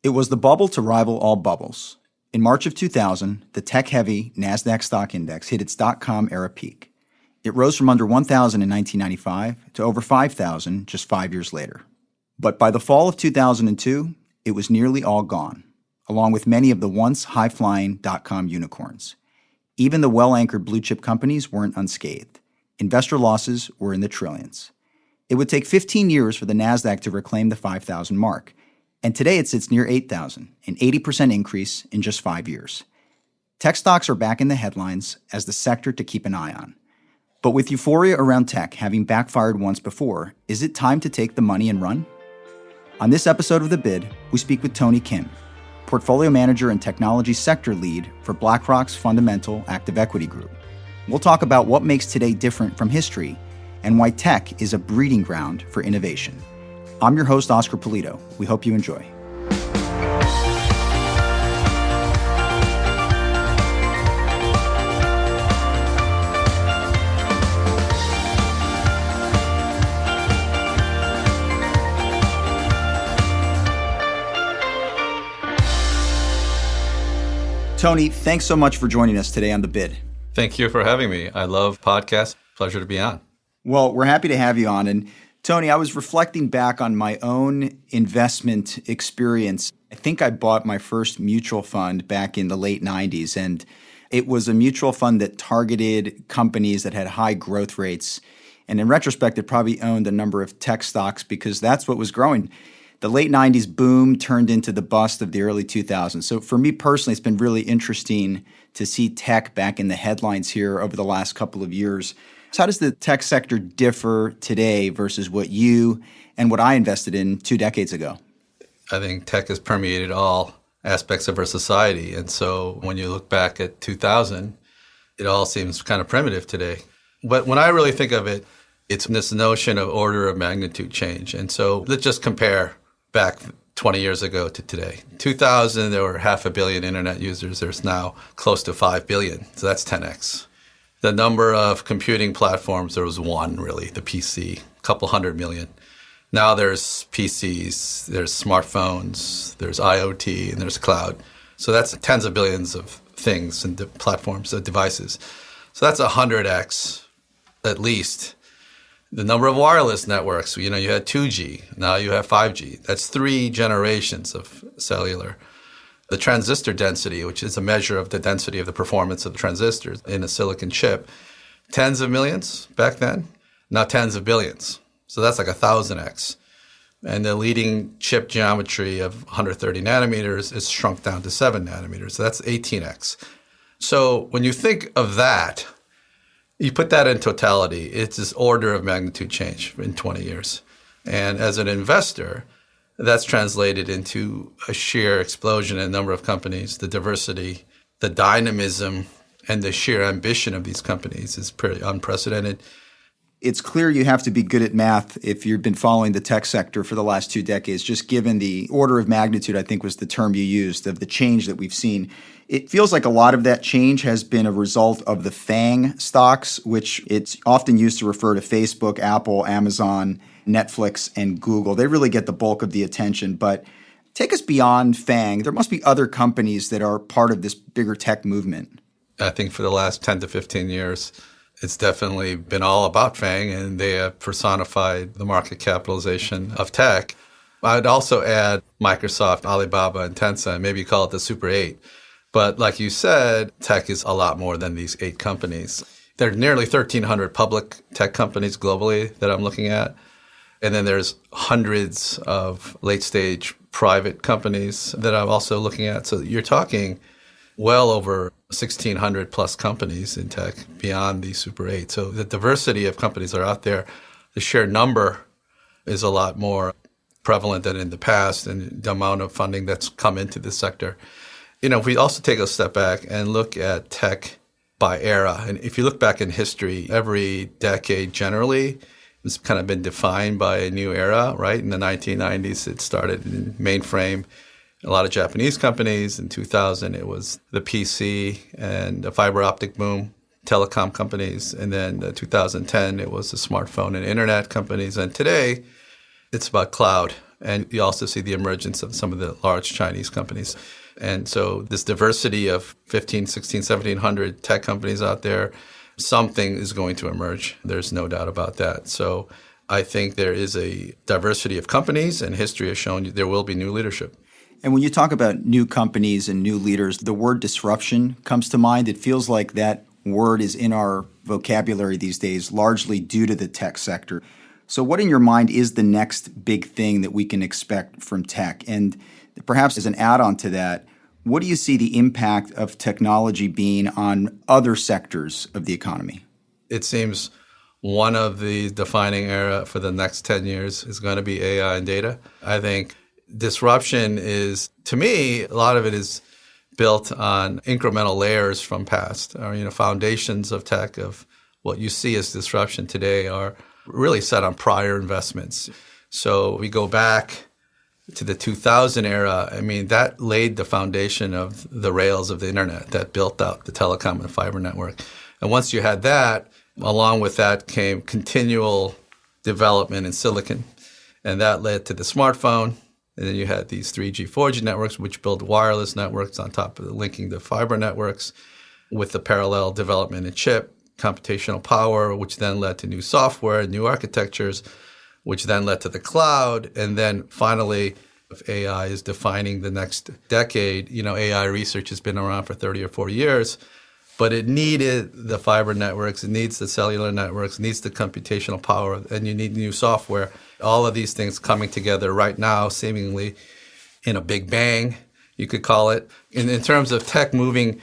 It was the bubble to rival all bubbles. In March of 2000, the tech-heavy Nasdaq stock index hit its dot-com era peak. It rose from under 1,000 in 1995 to over 5,000 just 5 years later. But by the fall of 2002, it was nearly all gone, along with many of the once high-flying dot-com unicorns. Even the well-anchored blue-chip companies weren't unscathed. Investor losses were in the trillions. It would take 15 years for the Nasdaq to reclaim the 5,000 mark. And today it sits near 8,000, an 80% increase in just 5 years. Tech stocks are back in the headlines as the sector to keep an eye on. But with euphoria around tech having backfired once before, is it time to take the money and run? On this episode of The Bid, we speak with Tony Kim, portfolio manager and technology sector lead for BlackRock's Fundamental Active Equity Group. We'll talk about what makes today different from history and why tech is a breeding ground for innovation. I'm your host, Oscar Polito. We hope you enjoy. Tony, thanks so much for joining us today on The Bid. Thank you for having me. I love podcasts. Pleasure to be on. Well, we're happy to have you on. And Tony, I was reflecting back on my own investment experience. I think I bought my first mutual fund back in the late 90s, and it was a mutual fund that targeted companies that had high growth rates. And in retrospect, it probably owned a number of tech stocks because that's what was growing. The late 90s boom turned into the bust of the early 2000s. So for me personally, it's been really interesting to see tech back in the headlines here over the last couple of years. So how does the tech sector differ today versus what you and what I invested in 2 decades ago? I think tech has permeated all aspects of our society. And so when you look back at 2000, it all seems kind of primitive today. But when I really think of it, it's this notion of order of magnitude change. And so let's just compare back 20 years ago to today. 2000, there were 500 million internet users. There's now close to 5 billion. So that's 10x. The number of computing platforms, there was one really, the PC, a couple 100 million. Now there's PCs, there's smartphones, there's IoT, and there's cloud. So that's tens of billions of things and platforms, devices. So that's 100x at least. The number of wireless networks, you had 2G, now you have 5G. That's 3 generations of cellular. The transistor density, which is a measure of the density of the performance of the transistors in a silicon chip, tens of millions back then, now tens of billions. So that's like 1,000x. And the leading chip geometry of 130 nanometers is shrunk down to 7 nanometers. So that's 18x. So when you think of that, you put that in totality, it's this order of magnitude change in 20 years. And as an investor, that's translated into a sheer explosion in the number of companies, the diversity, the dynamism, and the sheer ambition of these companies is pretty unprecedented. It's clear you have to be good at math if you've been following the tech sector for the last 2 decades, just given the order of magnitude, I think was the term you used, of the change that we've seen. It feels like a lot of that change has been a result of the FANG stocks, which it's often used to refer to Facebook, Apple, Amazon, Netflix, and Google. They really get the bulk of the attention. But take us beyond FANG. There must be other companies that are part of this bigger tech movement. I think for the last 10 to 15 years, it's definitely been all about FANG, and they have personified the market capitalization of tech. I'd also add Microsoft, Alibaba, and Tencent. Maybe call it the Super 8. But like you said, tech is a lot more than these 8 companies. There are nearly 1,300 public tech companies globally that I'm looking at. And then there's hundreds of late-stage private companies that I'm also looking at. So you're talking well over 1,600 plus companies in tech beyond the Super 8. So the diversity of companies that are out there, the sheer number is a lot more prevalent than in the past, and the amount of funding that's come into this sector. If we also take a step back and look at tech by era, and if you look back in history, every decade generally has kind of been defined by a new era, right? In the 1990s, it started in mainframe, a lot of Japanese companies. In 2000, it was the PC and the fiber optic boom, telecom companies. And then 2010, it was the smartphone and internet companies. And today, it's about cloud And you also see the emergence of some of the large Chinese companies. And so this diversity of 15, 16, 1,700 tech companies out there, something is going to emerge. There's no doubt about that. So I think there is a diversity of companies, and history has shown there will be new leadership. And when you talk about new companies and new leaders, the word disruption comes to mind. It feels like that word is in our vocabulary these days, largely due to the tech sector. So what in your mind is the next big thing that we can expect from tech? And perhaps as an add-on to that, what do you see the impact of technology being on other sectors of the economy? It seems one of the defining era for the next 10 years is going to be AI and data. I think disruption is, to me, a lot of it is built on incremental layers from past, or foundations of tech. Of what you see as disruption today are really set on prior investments. So we go back to the 2000 era. I mean, that laid the foundation of the rails of the internet that built out the telecom and fiber network. And once you had that, along with that came continual development in silicon, and that led to the smartphone. And then you had these 3G, 4G networks, which built wireless networks on top of linking the fiber networks, with the parallel development in chip, computational power, which then led to new software, new architectures, which then led to the cloud. And then finally, if AI is defining the next decade, AI research has been around for 30 or 40 years, but it needed the fiber networks, it needs the cellular networks, it needs the computational power, and you need new software. All of these things coming together right now, seemingly in a big bang, you could call it. In terms of tech moving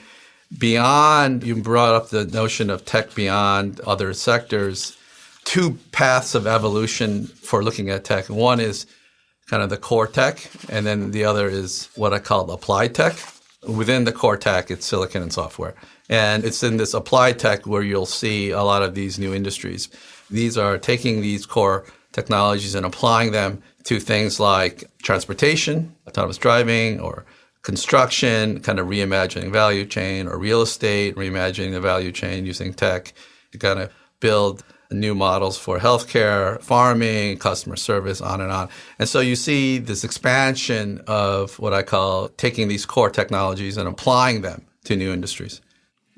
beyond, you brought up the notion of tech beyond other sectors. Two paths of evolution for looking at tech. One is kind of the core tech, and then the other is what I call applied tech. Within the core tech, it's silicon and software. And it's in this applied tech where you'll see a lot of these new industries. These are taking these core technologies and applying them to things like transportation, autonomous driving, or construction, kind of reimagining value chain, or real estate, reimagining the value chain using tech to kind of build new models for healthcare, farming, customer service, on and on. And so you see this expansion of what I call taking these core technologies and applying them to new industries.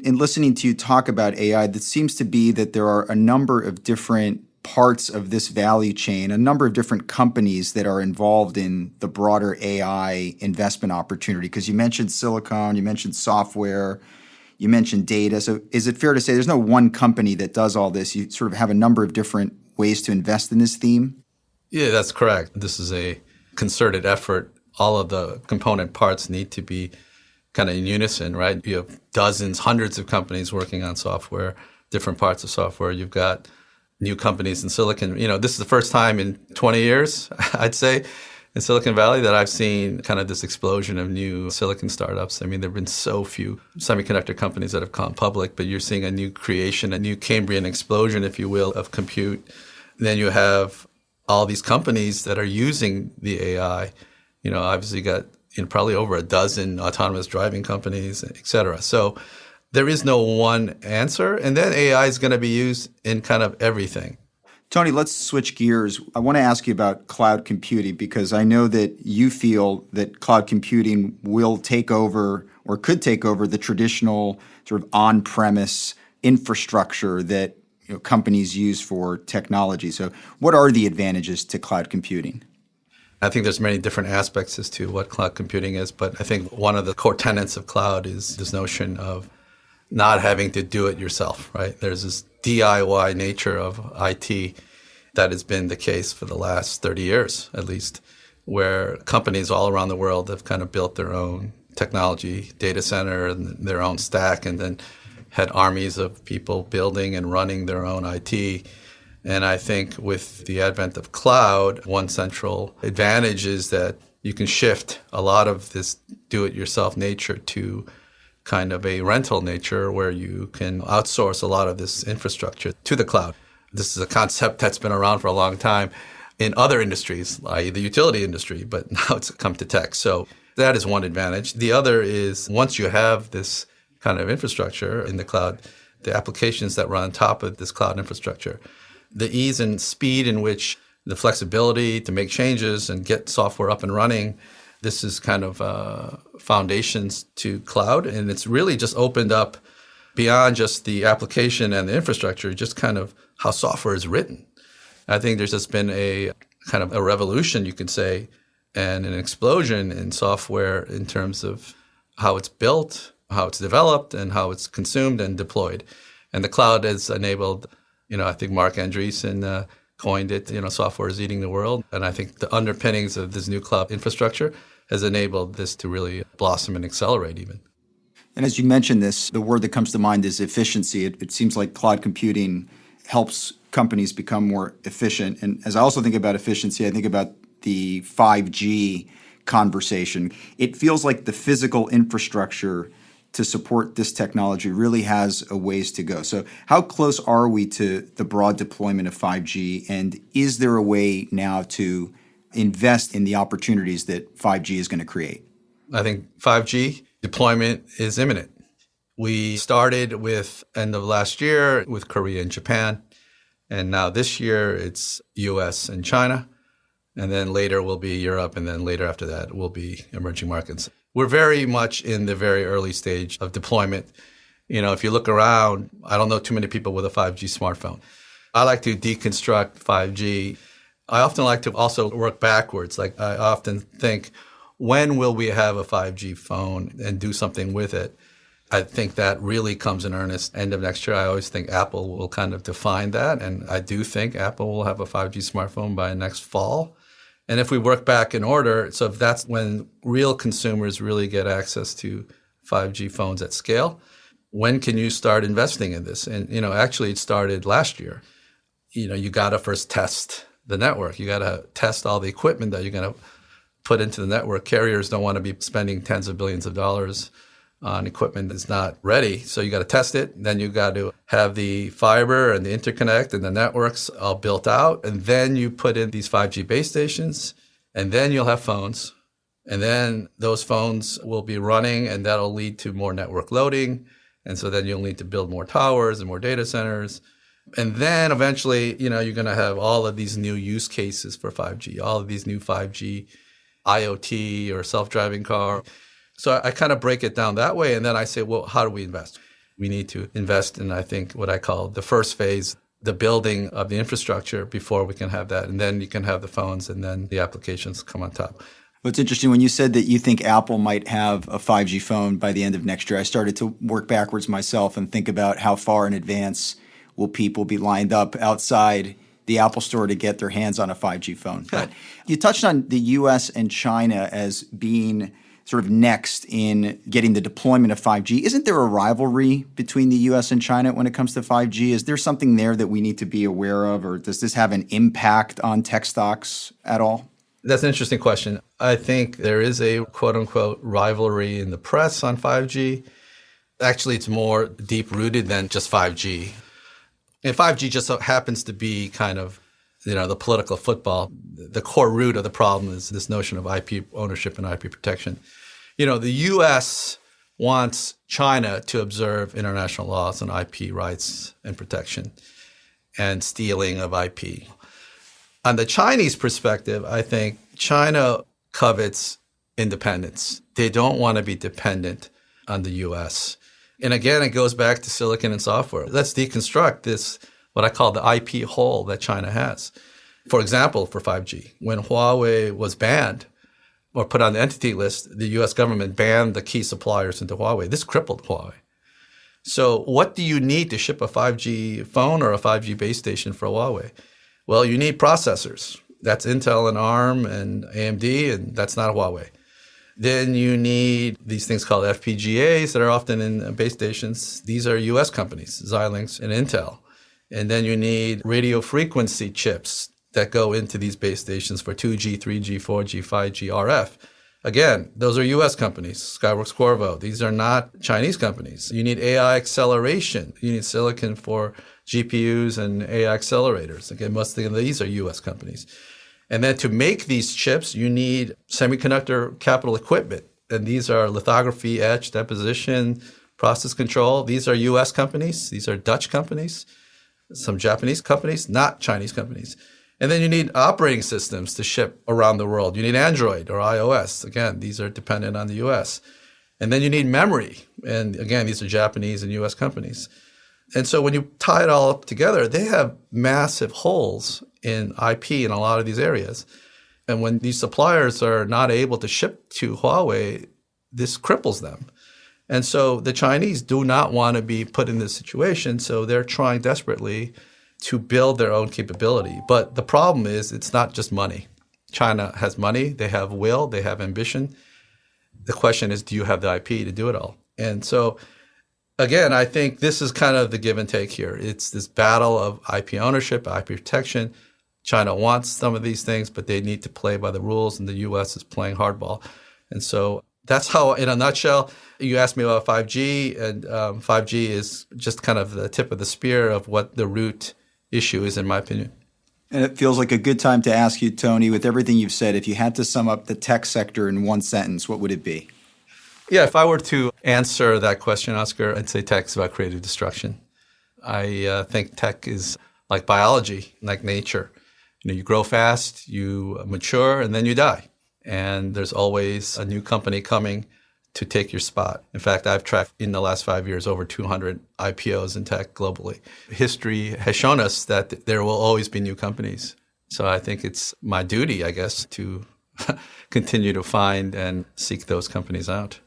In listening to you talk about AI, it seems to be that there are a number of different parts of this value chain, a number of different companies that are involved in the broader AI investment opportunity. Because you mentioned silicon, you mentioned software, you mentioned data. So is it fair to say there's no one company that does all this? You sort of have a number of different ways to invest in this theme? Yeah, that's correct. This is a concerted effort. All of the component parts need to be kind of in unison, right? You have dozens, hundreds of companies working on software, different parts of software. You've got new companies in silicon. This is the first time in 20 years, I'd say, in Silicon Valley that I've seen kind of this explosion of new silicon startups. I mean, there have been so few semiconductor companies that have gone public, but you're seeing a new creation, a new Cambrian explosion, if you will, of compute. And then you have all these companies that are using the AI. Obviously you got probably over a dozen autonomous driving companies, et cetera. So there is no one answer. And then AI is going to be used in kind of everything. Tony, let's switch gears. I want to ask you about cloud computing because I know that you feel that cloud computing will take over or could take over the traditional sort of on-premise infrastructure that companies use for technology. So what are the advantages to cloud computing? I think there's many different aspects as to what cloud computing is, but I think one of the core tenets of cloud is this notion of not having to do it yourself, right? There's this DIY nature of IT that has been the case for the last 30 years, at least, where companies all around the world have kind of built their own technology data center and their own stack, and then had armies of people building and running their own IT. And I think with the advent of cloud, one central advantage is that you can shift a lot of this do-it-yourself nature to kind of a rental nature where you can outsource a lot of this infrastructure to the cloud. This is a concept that's been around for a long time in other industries, i.e. the utility industry, but now it's come to tech. So that is one advantage. The other is once you have this kind of infrastructure in the cloud, the applications that run on top of this cloud infrastructure, the ease and speed in which the flexibility to make changes and get software up and running. This is kind of foundations to cloud. And it's really just opened up beyond just the application and the infrastructure, just kind of how software is written. I think there's just been a kind of a revolution, you could say, and an explosion in software in terms of how it's built, how it's developed, and how it's consumed and deployed. And the cloud has enabled, I think Mark Andreessen coined it, software is eating the world. And I think the underpinnings of this new cloud infrastructure has enabled this to really blossom and accelerate even. And as you mentioned this, the word that comes to mind is efficiency. It seems like cloud computing helps companies become more efficient. And as I also think about efficiency, I think about the 5G conversation. It feels like the physical infrastructure to support this technology really has a ways to go. So how close are we to the broad deployment of 5G? And is there a way now to invest in the opportunities that 5G is going to create? I think 5G deployment is imminent. We started with end of last year with Korea and Japan. And now this year it's US and China. And then later will be Europe. And then later after that will be emerging markets. We're very much in the very early stage of deployment. If you look around, I don't know too many people with a 5G smartphone. I like to deconstruct 5G. I often like to also work backwards. Like I often think, when will we have a 5G phone and do something with it? I think that really comes in earnest end of next year. I always think Apple will kind of define that. And I do think Apple will have a 5G smartphone by next fall. And if we work back in order, so if that's when real consumers really get access to 5G phones at scale, when can you start investing in this? And, actually it started last year. You got to first test the network. You got to test all the equipment that you're going to put into the network. Carriers don't want to be spending tens of billions of dollars on equipment that's not ready. So you got to test it. Then you got to have the fiber and the interconnect and the networks all built out. And then you put in these 5G base stations, and then you'll have phones. And then those phones will be running, and that'll lead to more network loading. And so then you'll need to build more towers and more data centers. And then eventually, you're going to have all of these new use cases for 5G, all of these new 5G IoT or self-driving car. So I kind of break it down that way. And then I say, well, how do we invest? We need to invest in, I think, what I call the first phase, the building of the infrastructure before we can have that. And then you can have the phones and then the applications come on top. Well, it's interesting when you said that you think Apple might have a 5G phone by the end of next year. I started to work backwards myself and think about how far in advance will people be lined up outside the Apple store to get their hands on a 5G phone. But you touched on the U.S. and China as being sort of next in getting the deployment of 5G. Isn't there a rivalry between the U.S. and China when it comes to 5G? Is there something there that we need to be aware of, or does this have an impact on tech stocks at all? That's an interesting question. I think there is a quote-unquote rivalry in the press on 5G. Actually, it's more deep-rooted than just 5G. And 5G just happens to be kind of, the political football. The core root of the problem is this notion of IP ownership and IP protection. The U.S. wants China to observe international laws on IP rights and protection and stealing of IP. On the Chinese perspective, I think China covets independence. They don't want to be dependent on the U.S. And again, it goes back to silicon and software. Let's deconstruct this, what I call the IP hole that China has. For example, for 5G, when Huawei was banned or put on the entity list, the U.S. government banned the key suppliers into Huawei. This crippled Huawei. So what do you need to ship a 5G phone or a 5G base station for Huawei? Well, you need processors. That's Intel and ARM and AMD, and that's not Huawei. Then you need these things called FPGAs that are often in base stations. These are U.S. companies, Xilinx and Intel. And then you need radio frequency chips that go into these base stations for 2G, 3G, 4G, 5G, RF. Again, those are U.S. companies, Skyworks, Qorvo. These are not Chinese companies. You need AI acceleration. You need silicon for GPUs and AI accelerators. Again, most of these are U.S. companies. And then to make these chips, you need semiconductor capital equipment. And these are lithography, etch, deposition, process control. These are U.S. companies. These are Dutch companies, some Japanese companies, not Chinese companies. And then you need operating systems to ship around the world. You need Android or iOS. Again, these are dependent on the US. And then you need memory. And again, these are Japanese and US companies. And so when you tie it all up together, they have massive holes in IP in a lot of these areas. And when these suppliers are not able to ship to Huawei, this cripples them. And so the Chinese do not want to be put in this situation, so they're trying desperately to build their own capability. But the problem is it's not just money. China has money, they have will, they have ambition. The question is, do you have the IP to do it all? And so, again, I think this is kind of the give and take here. It's this battle of IP ownership, IP protection. China wants some of these things, but they need to play by the rules, and the U.S. is playing hardball. And so that's how, in a nutshell, you asked me about 5G, and 5G is just kind of the tip of the spear of what the root issue is, in my opinion. And it feels like a good time to ask you, Tony, with everything you've said, if you had to sum up the tech sector in one sentence, what would it be? Yeah, if I were to answer that question, Oscar, I'd say tech is about creative destruction. I think tech is like biology, like nature. You grow fast, you mature, and then you die. And there's always a new company coming to take your spot. In fact, I've tracked in the last 5 years over 200 IPOs in tech globally. History has shown us that there will always be new companies. So I think it's my duty, I guess, to continue to find and seek those companies out.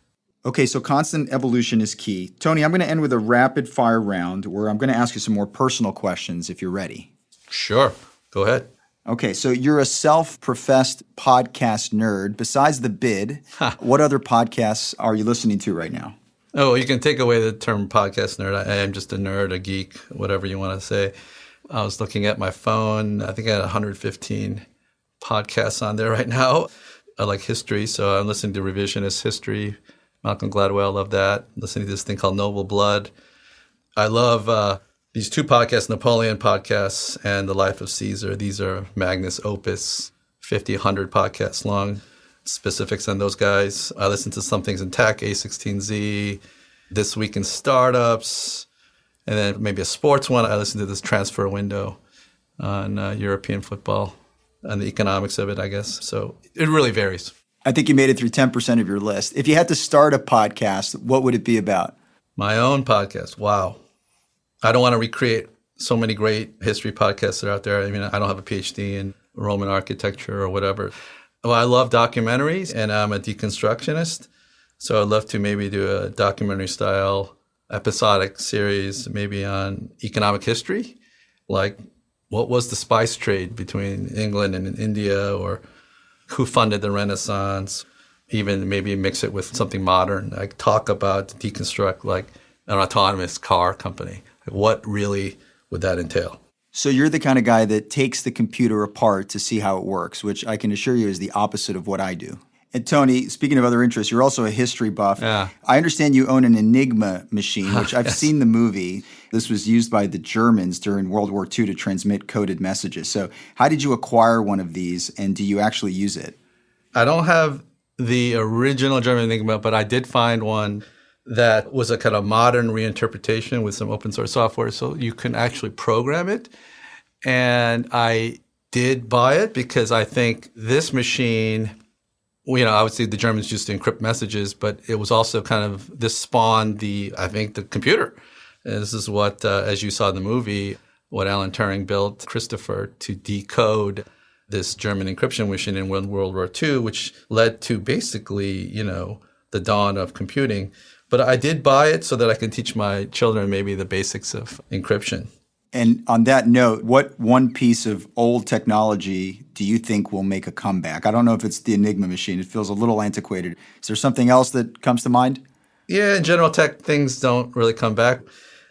Okay, so constant evolution is key. Tony, I'm going to end with a rapid fire round where I'm going to ask you some more personal questions if you're ready. Sure. Go ahead. Okay, so you're a self-professed podcast nerd. Besides The Bid, what other podcasts are you listening to right now? Oh, you can take away the term podcast nerd. I am just a nerd, a geek, whatever you want to say. I was looking at my phone. I think I had 115 podcasts on there right now. I like history, so I'm listening to Revisionist History. Malcolm Gladwell, love that. Listening to this thing called Noble Blood. I love these two podcasts, Napoleon podcasts and The Life of Caesar. These are magnus opus, 50, 100 podcasts long. Specifics on those guys. I listen to some things in tech, A16Z, This Week in Startups, and then maybe a sports one. I listen to this Transfer Window on European football and the economics of it, I guess. So it really varies. I think you made it through 10% of your list. If you had to start a podcast, what would it be about? My own podcast. Wow. I don't want to recreate so many great history podcasts that are out there. I mean, I don't have a PhD in Roman architecture or whatever. Well, I love documentaries, and I'm a deconstructionist. So I'd love to maybe do a documentary-style episodic series maybe on economic history, like what was the spice trade between England and India, or who funded the Renaissance, even maybe mix it with something modern, like talk about, deconstruct like an autonomous car company. Like what really would that entail? So you're the kind of guy that takes the computer apart to see how it works, which I can assure you is the opposite of what I do. And Tony, speaking of other interests, you're also a history buff. Yeah. I understand you own an Enigma machine, which I've Yes. seen the movie. This was used by the Germans during World War II to transmit coded messages. So how did you acquire one of these, and do you actually use it? I don't have the original German Enigma, but I did find one that was a kind of modern reinterpretation with some open source software, so you can actually program it. And I did buy it because I think this machine, obviously the Germans used to encrypt messages, but it was also kind of, this spawned the computer. And this is what, as you saw in the movie, what Alan Turing built, Christopher, to decode this German encryption machine in World War II, which led to basically, the dawn of computing. But I did buy it so that I can teach my children maybe the basics of encryption. And on that note, what one piece of old technology do you think will make a comeback? I don't know if it's the Enigma machine. It feels a little antiquated. Is there something else that comes to mind? Yeah, in general tech, things don't really come back.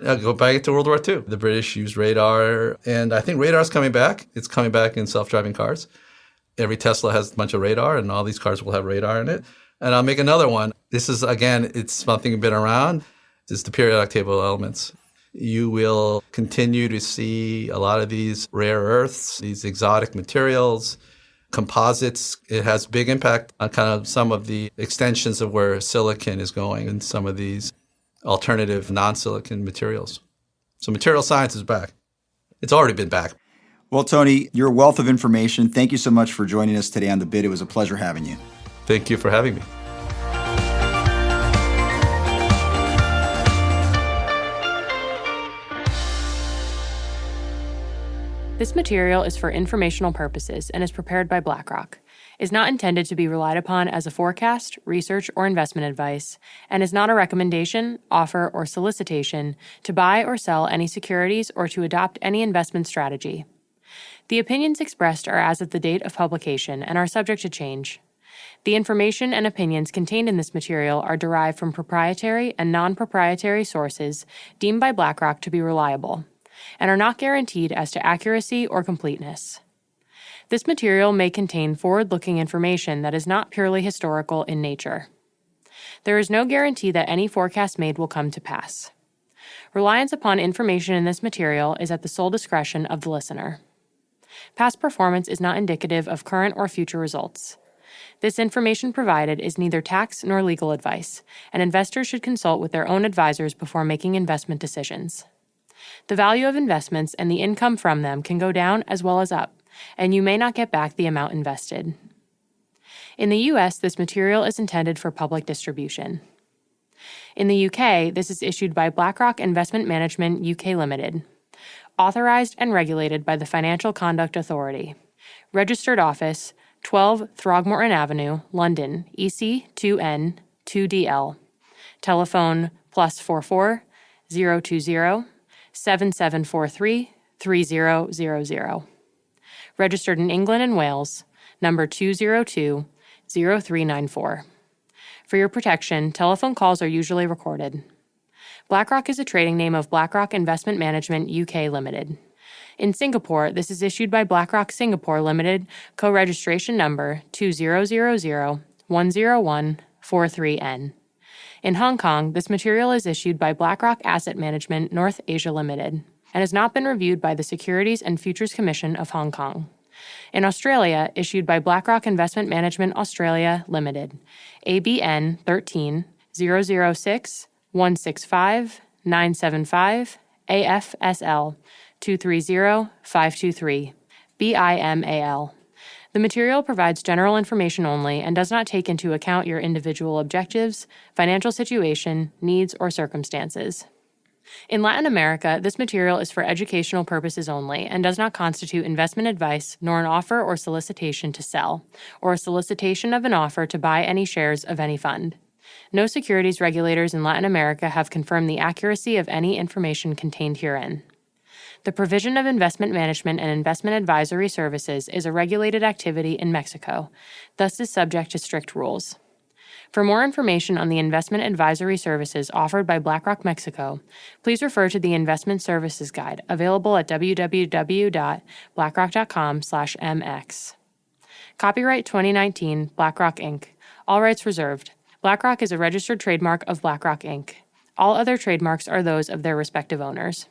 I'll go back to World War II. The British used radar, and I think radar is coming back. It's coming back in self-driving cars. Every Tesla has a bunch of radar, and all these cars will have radar in it. And I'll make another one. This is, again, it's something that's been around. It's the periodic table of elements. You will continue to see a lot of these rare earths, these exotic materials, composites. It has big impact on kind of some of the extensions of where silicon is going and some of these alternative non-silicon materials. So material science is back. It's already been back. Well, Tony, you're a wealth of information. Thank you so much for joining us today on The Bid. It was a pleasure having you. Thank you for having me. This material is for informational purposes and is prepared by BlackRock, is not intended to be relied upon as a forecast, research, or investment advice, and is not a recommendation, offer, or solicitation to buy or sell any securities or to adopt any investment strategy. The opinions expressed are as of the date of publication and are subject to change. The information and opinions contained in this material are derived from proprietary and non-proprietary sources deemed by BlackRock to be reliable, and are not guaranteed as to accuracy or completeness. This material may contain forward-looking information that is not purely historical in nature. There is no guarantee that any forecast made will come to pass. Reliance upon information in this material is at the sole discretion of the listener. Past performance is not indicative of current or future results. This information provided is neither tax nor legal advice, and investors should consult with their own advisors before making investment decisions. The value of investments and the income from them can go down as well as up, and you may not get back the amount invested. In the U.S., this material is intended for public distribution. In the UK, this is issued by BlackRock Investment Management UK Limited, authorized and regulated by the Financial Conduct Authority. Registered office, 12 Throgmorton Avenue, London, EC 2N 2DL. Telephone +44 020 7743 3000. Registered in England and Wales, number 202 0394. For your protection, telephone calls are usually recorded. BlackRock is a trading name of BlackRock Investment Management UK Limited. In Singapore, this is issued by BlackRock Singapore Limited, co-registration number 2000110143N. In Hong Kong, this material is issued by BlackRock Asset Management North Asia Limited and has not been reviewed by the Securities and Futures Commission of Hong Kong. In Australia, issued by BlackRock Investment Management Australia Limited, ABN 13 006 165 975 AFSL 230 523 BIMAL. The material provides general information only and does not take into account your individual objectives, financial situation, needs, or circumstances. In Latin America, this material is for educational purposes only and does not constitute investment advice nor an offer or solicitation to sell, or a solicitation of an offer to buy any shares of any fund. No securities regulators in Latin America have confirmed the accuracy of any information contained herein. The provision of investment management and investment advisory services is a regulated activity in Mexico, thus is subject to strict rules. For more information on the investment advisory services offered by BlackRock Mexico, please refer to the Investment Services Guide available at www.blackrock.com/mx. Copyright 2019 BlackRock Inc. All rights reserved. BlackRock is a registered trademark of BlackRock Inc. All other trademarks are those of their respective owners.